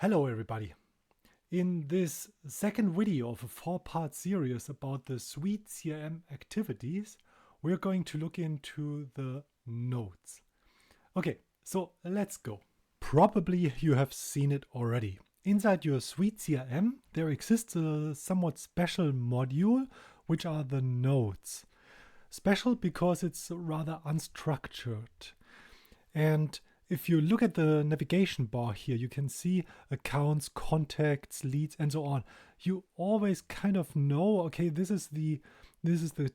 Hello everybody. In this second video of a 4-part series about the SuiteCRM activities, we're going to look into the nodes. Okay, so let's go. Probably you have seen it already. Inside your SuiteCRM, there exists a somewhat special module, which are the nodes. Special because it's rather unstructured. And if you look at the navigation bar here, you can see accounts, contacts, leads, and so on. You always kind of know, okay, this is the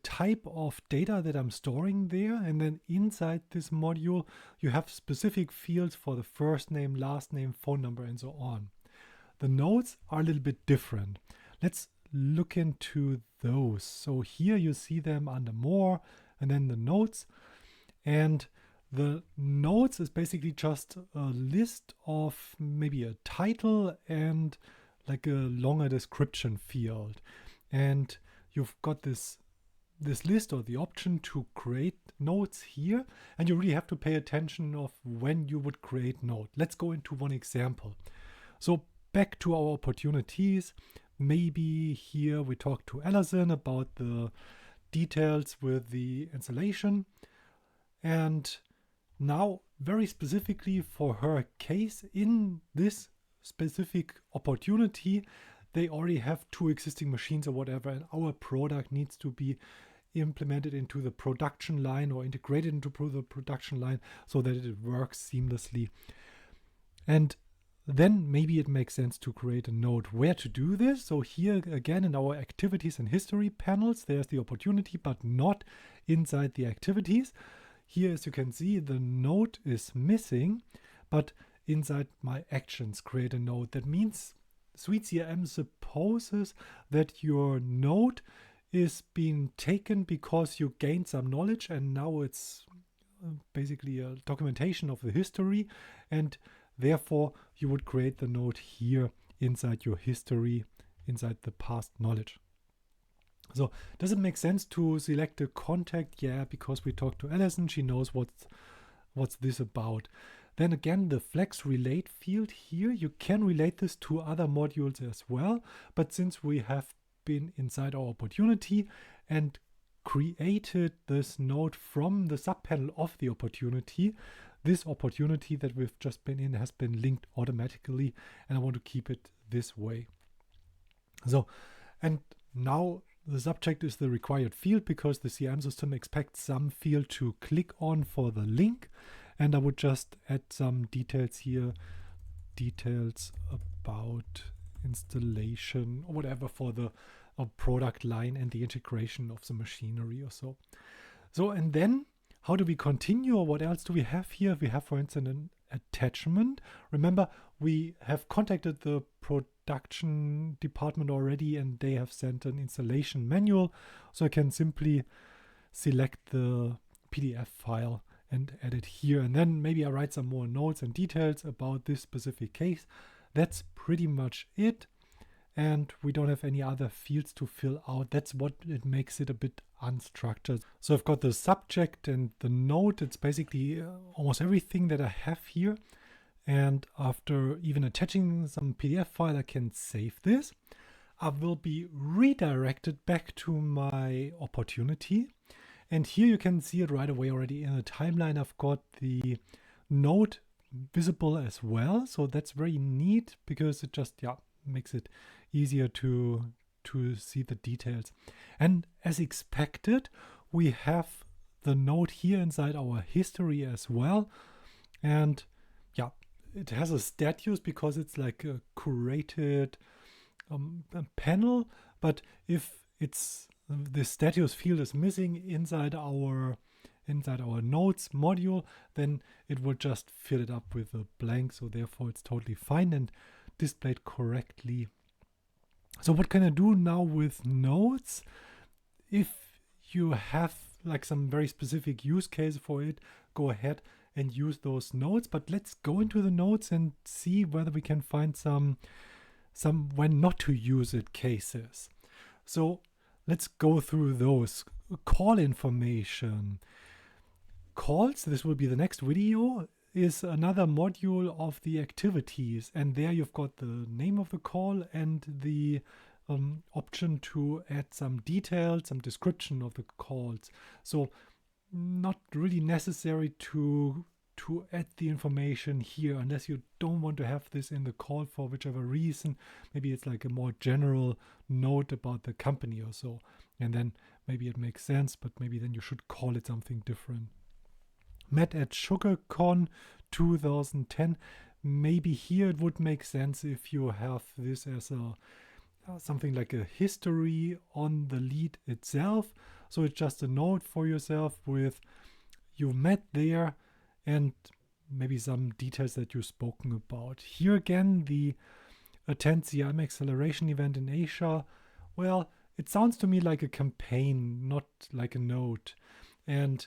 type of data that I'm storing there. And then inside this module, you have specific fields for the first name, last name, phone number, and so on. The nodes are a little bit different. Let's look into those. So here you see them under more, and then the nodes. And the nodes is basically just a list of maybe a title and like a longer description field. And you've got this list or the option to create nodes here. And you really have to pay attention of when you would create node. Let's go into one example. So back to our opportunities. Maybe here we talk to Alison about the details with the installation. And now, very specifically for her case, in this specific opportunity, they already have 2 existing machines or whatever, and our product needs to be implemented into the production line or integrated into the production line so that it works seamlessly. And then maybe it makes sense to create a node. Where to do this? So here again in our activities and history panels, there's the opportunity, but not inside the activities. Here, as you can see, the node is missing, but inside my actions, create a node. That means SuiteCRM supposes that your node is being taken because you gained some knowledge, and now it's basically a documentation of the history, and therefore you would create the node here inside your history, inside the past knowledge. So does it make sense to select a contact? Yeah, because we talked to Alison, she knows what's this about. Then again, the flex relate field here, you can relate this to other modules as well. But since we have been inside our opportunity and created this node from the subpanel of the opportunity, this opportunity that we've just been in has been linked automatically, and I want to keep it this way. So, and now the subject is the required field because the CRM system expects some field to click on for the link. And I would just add some details here, details about installation or whatever for the product line and the integration of the machinery or so. So, and then how do we continue, or what else do we have here? We have, for instance, an attachment. Remember, we have contacted the production department already, and they have sent an installation manual. So I can simply select the PDF file and add it here. And then maybe I write some more notes and details about this specific case. That's pretty much it. And we don't have any other fields to fill out. That's what it makes it a bit unstructured. So I've got the subject and the node. It's basically almost everything that I have here. And after even attaching some PDF file, I can save this. I will be redirected back to my opportunity. And here you can see it right away already in the timeline. I've got the node visible as well. So that's very neat because it just, makes it easier to see the details. And as expected, we have the node here inside our history as well. And it has a status because it's like a curated panel. But if the status field is missing inside our nodes module, then it will just fill it up with a blank. So therefore it's totally fine and displayed correctly. So what can I do now with nodes? If you have like some very specific use case for it, go ahead and use those nodes. But let's go into the nodes and see whether we can find some when not to use it cases. So let's go through those. Call information. Calls, this will be the next video. is another module of the activities, and there you've got the name of the call and the option to add some details, some description of the calls. So not really necessary to add the information here unless you don't want to have this in the call for whichever reason. Maybe it's like a more general note about the company or so, and then maybe it makes sense, but maybe then you should call it something different. Met at SugarCon 2010. Maybe here it would make sense if you have this as a something like a history on the lead itself. So it's just a note for yourself with you met there and maybe some details that you've spoken about. Here again, the attend CRM acceleration event in Asia. Well, it sounds to me like a campaign, not like a note. And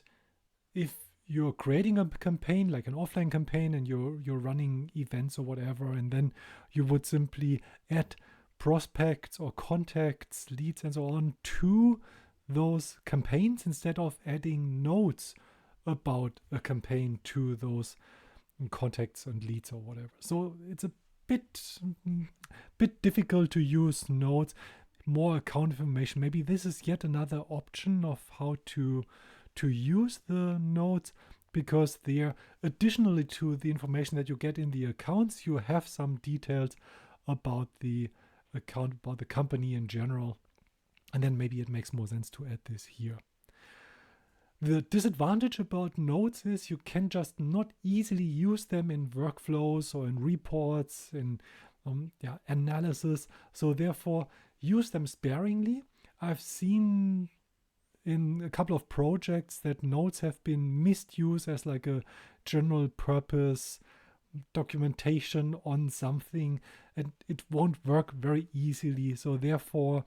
if you're creating a campaign, like an offline campaign, and you're running events or whatever, and then you would simply add prospects or contacts, leads, and so on to those campaigns instead of adding notes about a campaign to those contacts and leads or whatever. So it's a bit difficult to use notes, more account information. Maybe this is yet another option of how to use the notes, because there, additionally to the information that you get in the accounts, you have some details about the account, about the company in general, and then maybe it makes more sense to add this here. The disadvantage about notes is you can just not easily use them in workflows or in reports, in analysis. So therefore, use them sparingly. I've seen in a couple of projects that notes have been misused as like a general purpose documentation on something, and it won't work very easily. So therefore,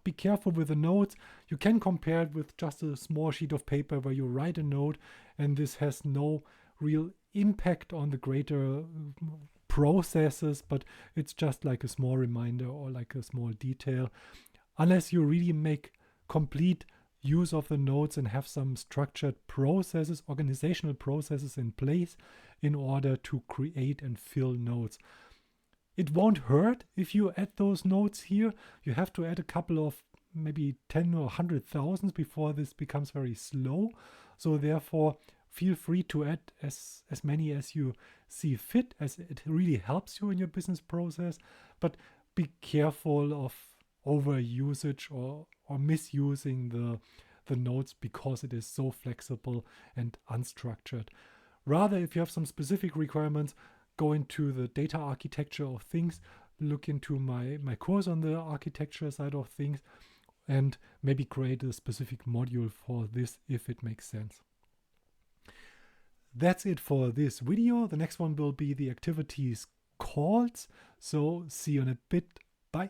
be careful with the notes. You can compare it with just a small sheet of paper where you write a note, and this has no real impact on the greater processes, but it's just like a small reminder or like a small detail. Unless you really make complete use of the notes and have some structured processes, organizational processes in place in order to create and fill notes. It won't hurt if you add those notes here. You have to add a couple of maybe 10 or 100,000 before this becomes very slow. So therefore, feel free to add as many as you see fit, as it really helps you in your business process. But be careful of overusage or misusing the notes, because it is so flexible and unstructured. Rather, if you have some specific requirements, go into the data architecture of things, look into my course on the architecture side of things, and maybe create a specific module for this if it makes sense. That's it for this video. The next one will be the activities calls. So see you in a bit. Bye.